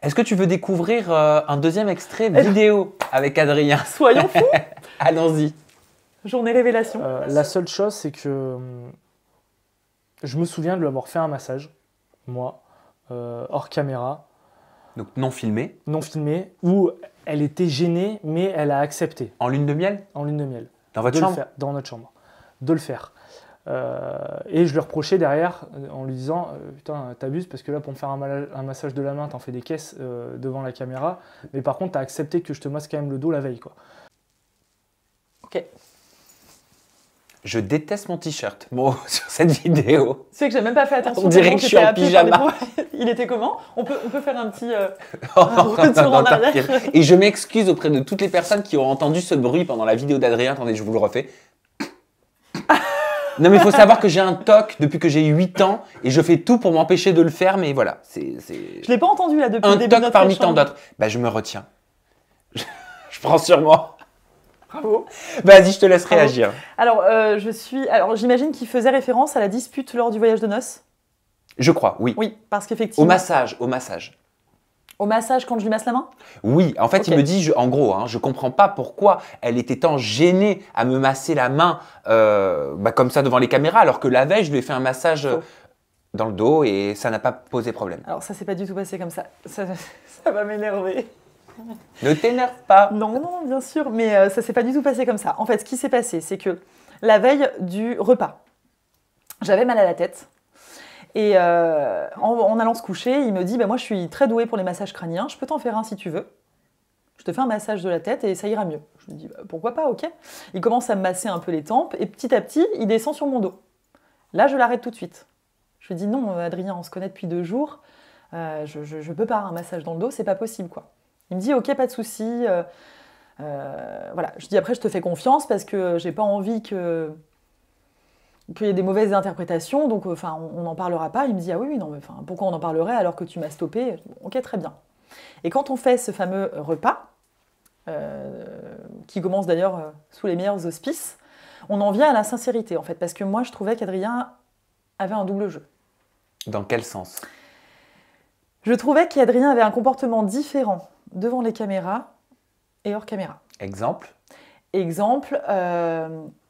Est-ce que tu veux découvrir un deuxième extrait vidéo avec Adrien? Soyons fous. Allons-y. Journée révélation. La seule chose, c'est que je me souviens de lui avoir fait un massage, moi, hors caméra, Donc non filmé, non filmé, où elle était gênée, mais elle a accepté, en lune de miel, en lune de miel, dans votre de le chambre. faire, dans notre chambre, de le faire. Et je lui reprochais derrière en lui disant putain, t'abuses parce que là, pour me faire un massage de la main, t'en fais des caisses devant la caméra, mais par contre, t'as accepté que je te masse quand même le dos la veille, quoi. Ok. Je déteste mon t-shirt, bon, sur cette vidéo. Tu sais que j'ai même pas fait attention. On dirait que je suis en pyjama. Il était comment on peut faire un petit Oh, retour en arrière. Et je m'excuse auprès de toutes les personnes qui ont entendu ce bruit pendant la vidéo d'Adrien. Attendez, je vous le refais. Non, mais il faut savoir que j'ai un TOC depuis que j'ai 8 ans et je fais tout pour m'empêcher de le faire, mais voilà. Je l'ai pas entendu là depuis le un début de TOC notre parmi échange. tant d'autres. Bah, je me retiens. Je prends sur moi. Bravo. Vas-y, je te laisse Bravo. réagir. Alors, j'imagine qu'il faisait référence à la dispute lors du voyage de noces. Je crois, oui. Oui, parce qu'effectivement. Au massage, au massage. Au massage quand je lui masse la main. Oui, en fait, Ok. il me dit, en gros, hein, je comprends pas pourquoi elle était tant gênée à me masser la main comme ça devant les caméras, alors que la veille, je lui ai fait un massage Faux. dans le dos et ça n'a pas posé problème. Alors ça s'est pas du tout passé comme ça. Ça va m'énerver. Ne t'énerve pas. Non, non, bien sûr, mais ça s'est pas du tout passé comme ça. En fait, ce qui s'est passé, c'est que la veille du repas, j'avais mal à la tête. Et en allant se coucher, il me dit moi, je suis très douée pour les massages crâniens, je peux t'en faire un si tu veux. Je te fais un massage de la tête et ça ira mieux. Je me dis pourquoi pas, ok. Il commence à me masser un peu les tempes et petit à petit, il descend sur mon dos. Là, je l'arrête tout de suite. Je lui dis non, Adrien, on se connaît depuis 2 jours. Je peux pas, un massage dans le dos, c'est pas possible, quoi. Il me dit ok, pas de souci. Voilà. Je dis après, je te fais confiance parce que j'ai pas envie qu'il y ait des mauvaises interprétations, donc on n'en parlera pas. Il me dit ah oui, non, mais pourquoi on en parlerait alors que tu m'as stoppé? Ok, très bien. Et quand on fait ce fameux repas, qui commence d'ailleurs sous les meilleurs auspices, on en vient à la sincérité en fait, parce que moi je trouvais qu'Adrien avait un double jeu. Dans quel sens? Je trouvais qu'Adrien avait un comportement différent devant les caméras et hors caméra. Exemple? Exemple,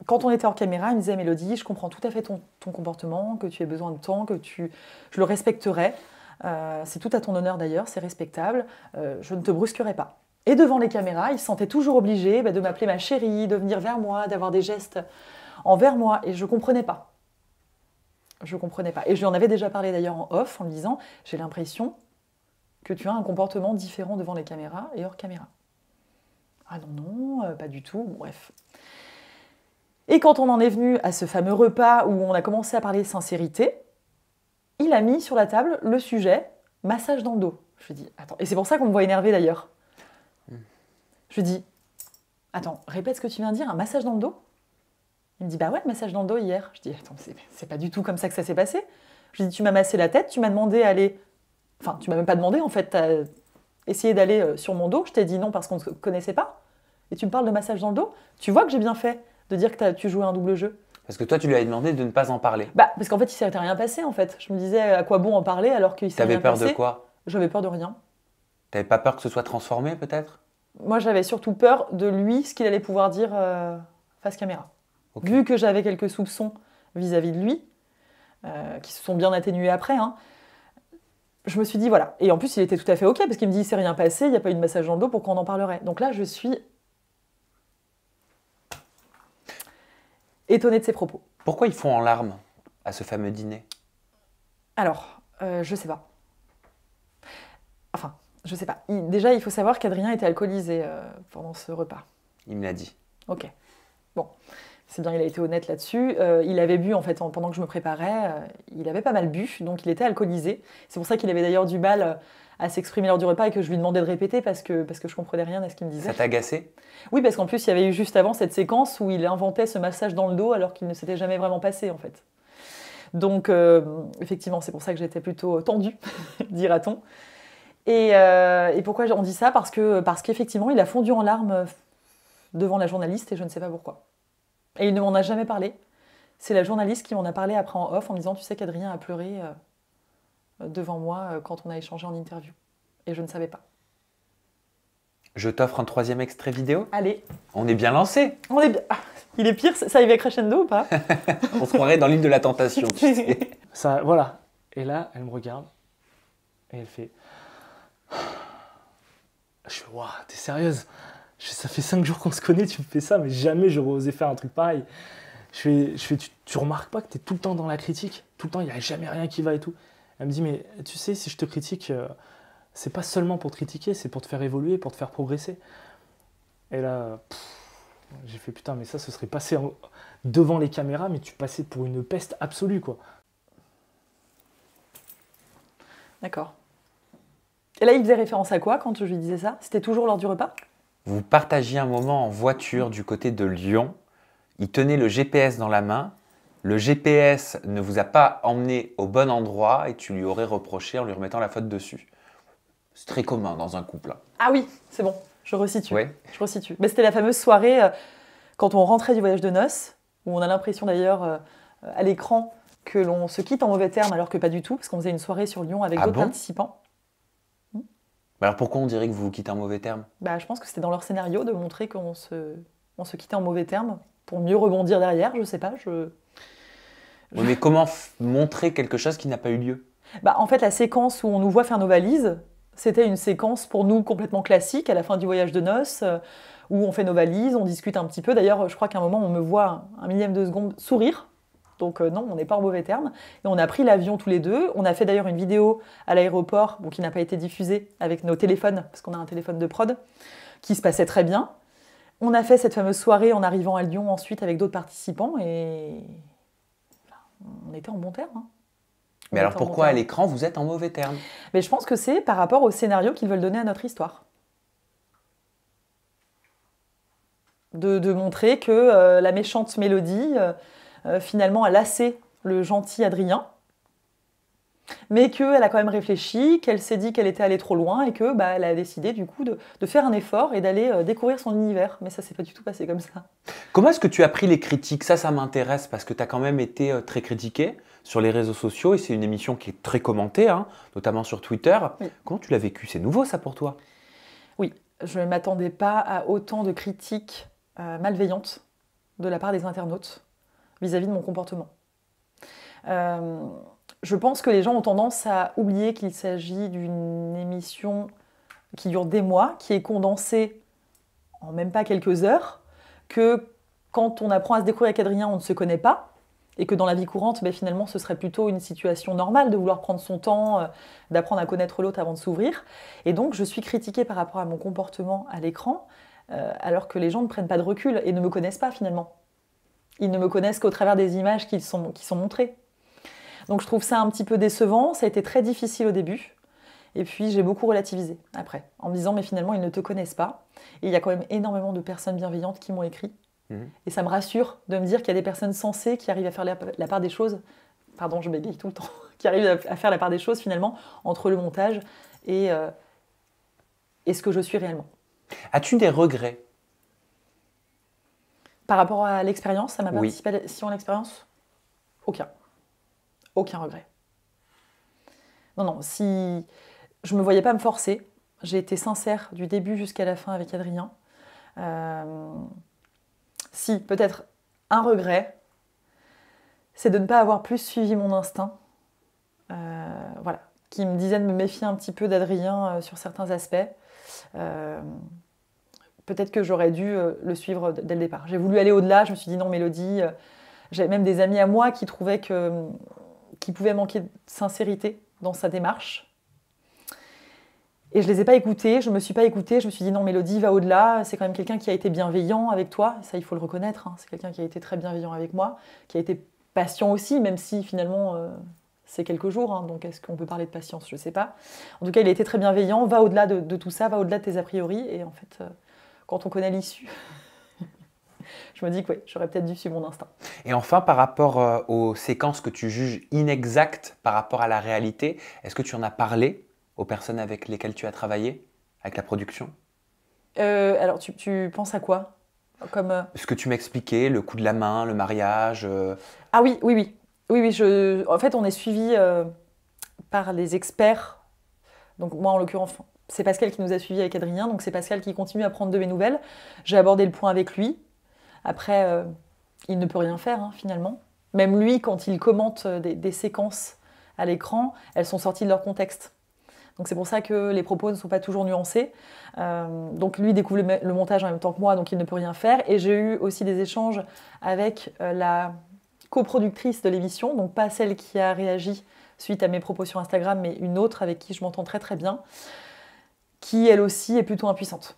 quand on était hors caméra, il me disait « Mélodie, je comprends tout à fait ton comportement, que tu aies besoin de temps, je le respecterai. C'est tout à ton honneur d'ailleurs, c'est respectable. Je ne te brusquerai pas. » Et devant les caméras, il se sentait toujours obligé de m'appeler ma chérie, de venir vers moi, d'avoir des gestes envers moi. Et je ne comprenais pas. Je ne comprenais pas. Et je lui en avais déjà parlé d'ailleurs en off, en lui disant « J'ai l'impression que tu as un comportement différent devant les caméras et hors caméra. » Ah non, non, pas du tout, bon, bref. Et quand on en est venu à ce fameux repas où on a commencé à parler sincérité, il a mis sur la table le sujet massage dans le dos. Je lui dis, attends, et c'est pour ça qu'on me voit énervé d'ailleurs. Je lui dis, attends, répète ce que tu viens de dire, un massage dans le dos? Il me dit, bah ouais, massage dans le dos hier. Je dis, attends, c'est pas du tout comme ça que ça s'est passé. Je lui dis, tu m'as massé la tête, tu m'as demandé d'aller... Enfin, tu m'as même pas demandé, en fait, t'as essayé d'aller sur mon dos, je t'ai dit non parce qu'on ne se connaissait pas. Et tu me parles de massage dans le dos? Tu vois que j'ai bien fait de dire que tu jouais un double jeu. Parce que toi, tu lui avais demandé de ne pas en parler. Bah, parce qu'en fait, il s'était rien passé, en fait. Je me disais, à quoi bon en parler alors qu'il s'est rien T'avais peur passé? de quoi? J'avais peur de rien. T'avais pas peur que ce soit transformé, peut-être? Moi, j'avais surtout peur de lui, ce qu'il allait pouvoir dire face caméra. Okay. Vu que j'avais quelques soupçons vis-à-vis de lui, qui se sont bien atténués après, hein, je me suis dit, voilà. Et en plus, il était tout à fait OK, parce qu'il me dit, il s'est rien passé, il n'y a pas eu de massage dans le dos, pourquoi on en parlerait? Donc là, je suis étonnée de ses propos. Pourquoi ils font en larmes à ce fameux dîner? Alors, je sais pas. Enfin, je sais pas. Déjà, il faut savoir qu'Adrien était alcoolisé pendant ce repas. Il me l'a dit. Ok. Bon, c'est bien, il a été honnête là-dessus. Il avait bu, en fait, pendant que je me préparais, il avait pas mal bu, donc il était alcoolisé. C'est pour ça qu'il avait d'ailleurs du mal à s'exprimer lors du repas et que je lui demandais de répéter parce que je comprenais rien à ce qu'il me disait. Ça t'a agacé? Oui, parce qu'en plus, il y avait eu juste avant cette séquence où il inventait ce massage dans le dos alors qu'il ne s'était jamais vraiment passé, en fait. Donc, effectivement, c'est pour ça que j'étais plutôt tendue, dira-t-on. Et pourquoi on dit ça? Parce qu'effectivement, il a fondu en larmes devant la journaliste et je ne sais pas pourquoi. Et il ne m'en a jamais parlé. C'est la journaliste qui m'en a parlé après en off en me disant « Tu sais qu'Adrien a pleuré devant moi quand on a échangé en interview. » Et je ne savais pas. Je t'offre un 3e extrait vidéo. Allez, On est bien lancé. on est bien. Ah, il est pire, ça arrive à crescendo ou pas? On se croirait dans l'île de la tentation, tu sais. Ça, voilà. Et là, elle me regarde et elle fait. Je fais, waouh, t'es sérieuse? Ça fait 5 jours qu'on se connaît, tu me fais ça, mais jamais j'aurais osé faire un truc pareil. Tu remarques pas que t'es tout le temps dans la critique? Tout le temps, il n'y a jamais rien qui va et tout. Elle me dit, mais tu sais, si je te critique, c'est pas seulement pour te critiquer, c'est pour te faire évoluer, pour te faire progresser. Et là, j'ai fait, putain, mais ça, ce serait passé devant les caméras, mais tu passais pour une peste absolue, quoi. D'accord. Et là, il faisait référence à quoi quand je lui disais ça? C'était toujours lors du repas? Vous partagiez un moment en voiture du côté de Lyon. Il tenait le GPS dans la main. Le GPS ne vous a pas emmené au bon endroit et tu lui aurais reproché en lui remettant la faute dessus. C'est très commun dans un couple. Ah oui, c'est bon, je resitue. Ouais. Je resitue. Mais c'était la fameuse soirée quand on rentrait du voyage de noces, où on a l'impression d'ailleurs à l'écran que l'on se quitte en mauvais termes, alors que pas du tout, parce qu'on faisait une soirée sur Lyon avec Ah d'autres bon participants. Alors pourquoi on dirait que vous vous quittez en mauvais terme? Bah, je pense que c'était dans leur scénario de montrer qu'on on se quittait en mauvais termes pour mieux rebondir derrière, je sais pas. Oui, mais comment montrer quelque chose qui n'a pas eu lieu? Bah, en fait, la séquence où on nous voit faire nos valises, c'était une séquence pour nous complètement classique à la fin du voyage de noces, où on fait nos valises, on discute un petit peu. D'ailleurs, je crois qu'à un moment, on me voit un millième de seconde sourire. Donc non, on n'est pas en mauvais terme. Et on a pris l'avion tous les deux. On a fait d'ailleurs une vidéo à l'aéroport, bon, qui n'a pas été diffusée, avec nos téléphones, parce qu'on a un téléphone de prod, qui se passait très bien. On a fait cette fameuse soirée en arrivant à Lyon ensuite avec d'autres participants et on était en bon terme. Hein. Mais alors pourquoi à l'écran vous êtes en mauvais terme? Mais je pense que c'est par rapport au scénario qu'ils veulent donner à notre histoire. De montrer que la méchante Mélodie, finalement, a lassé le gentil Adrien, mais qu'elle a quand même réfléchi, qu'elle s'est dit qu'elle était allée trop loin et que elle a décidé du coup de faire un effort et d'aller découvrir son univers. Mais ça s'est pas du tout passé comme ça. Comment est-ce que tu as pris les critiques? Ça m'intéresse parce que tu as quand même été très critiqué sur les réseaux sociaux et c'est une émission qui est très commentée, hein, notamment sur Twitter. Oui. Comment tu l'as vécu? C'est nouveau ça pour toi? Oui, je ne m'attendais pas à autant de critiques malveillantes de la part des internautes vis-à-vis de mon comportement. Je pense que les gens ont tendance à oublier qu'il s'agit d'une émission qui dure des mois, qui est condensée en même pas quelques heures, que quand on apprend à se découvrir avec Adrien, on ne se connaît pas, et que dans la vie courante, finalement, ce serait plutôt une situation normale de vouloir prendre son temps, d'apprendre à connaître l'autre avant de s'ouvrir. Et donc, je suis critiquée par rapport à mon comportement à l'écran, alors que les gens ne prennent pas de recul et ne me connaissent pas finalement. Ils ne me connaissent qu'au travers des images qui sont montrées. Donc je trouve ça un petit peu décevant, ça a été très difficile au début, et puis j'ai beaucoup relativisé après, en me disant mais finalement ils ne te connaissent pas, et il y a quand même énormément de personnes bienveillantes qui m'ont écrit, et ça me rassure de me dire qu'il y a des personnes sensées qui arrivent à faire la part des choses, pardon je bégaye tout le temps, qui arrivent à faire la part des choses finalement entre le montage et ce que je suis réellement. As-tu des regrets? Par rapport à l'expérience, à ma Oui. participation à l'expérience? Aucun. Aucun regret. Non, si je ne me voyais pas me forcer, j'ai été sincère du début jusqu'à la fin avec Adrien. Si, peut-être un regret, c'est de ne pas avoir plus suivi mon instinct, voilà, qui me disait de me méfier un petit peu d'Adrien sur certains aspects. Peut-être que j'aurais dû le suivre dès le départ. J'ai voulu aller au-delà, je me suis dit non Mélodie, j'avais même des amis à moi qui trouvaient qu'il pouvait manquer de sincérité dans sa démarche. Et je ne les ai pas écoutés, je ne me suis pas écoutée, je me suis dit non Mélodie, va au-delà, c'est quand même quelqu'un qui a été bienveillant avec toi, ça il faut le reconnaître, hein. C'est quelqu'un qui a été très bienveillant avec moi, qui a été patient aussi, même si finalement c'est quelques jours, hein. Donc est-ce qu'on peut parler de patience? Je ne sais pas. En tout cas, il a été très bienveillant, va au-delà de tout ça, va au-delà de tes a priori, et en fait, quand on connaît l'issue, je me dis que oui, j'aurais peut-être dû suivre mon instinct. Et enfin, par rapport aux séquences que tu juges inexactes par rapport à la réalité, est-ce que tu en as parlé aux personnes avec lesquelles tu as travaillé, avec la production? Alors, tu penses à quoi comme, Ce que tu m'expliquais, le coup de la main, le mariage. Ah oui. En fait, on est suivi par les experts. Donc moi, en l'occurrence, C'est Pascal qui nous a suivis avec Adrien, donc c'est Pascal qui continue à prendre de mes nouvelles. J'ai abordé le point avec lui. Après, il ne peut rien faire, hein, finalement. Même lui, quand il commente des séquences à l'écran, elles sont sorties de leur contexte. Donc c'est pour ça que les propos ne sont pas toujours nuancés. Donc lui découvre le montage en même temps que moi, donc il ne peut rien faire. Et j'ai eu aussi des échanges avec la coproductrice de l'émission, donc pas celle qui a réagi suite à mes propos sur Instagram, mais une autre avec qui je m'entends très très bien, qui elle aussi est plutôt impuissante,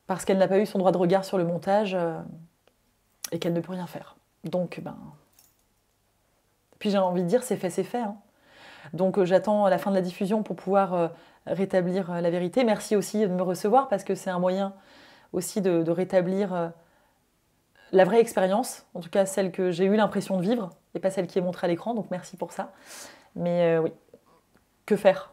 parce qu'elle n'a pas eu son droit de regard sur le montage et qu'elle ne peut rien faire. Donc, puis j'ai envie de dire, c'est fait, hein. Donc j'attends la fin de la diffusion pour pouvoir rétablir la vérité. Merci aussi de me recevoir, parce que c'est un moyen aussi de rétablir la vraie expérience, en tout cas celle que j'ai eu l'impression de vivre, et pas celle qui est montrée à l'écran, donc merci pour ça. Mais oui, que faire ?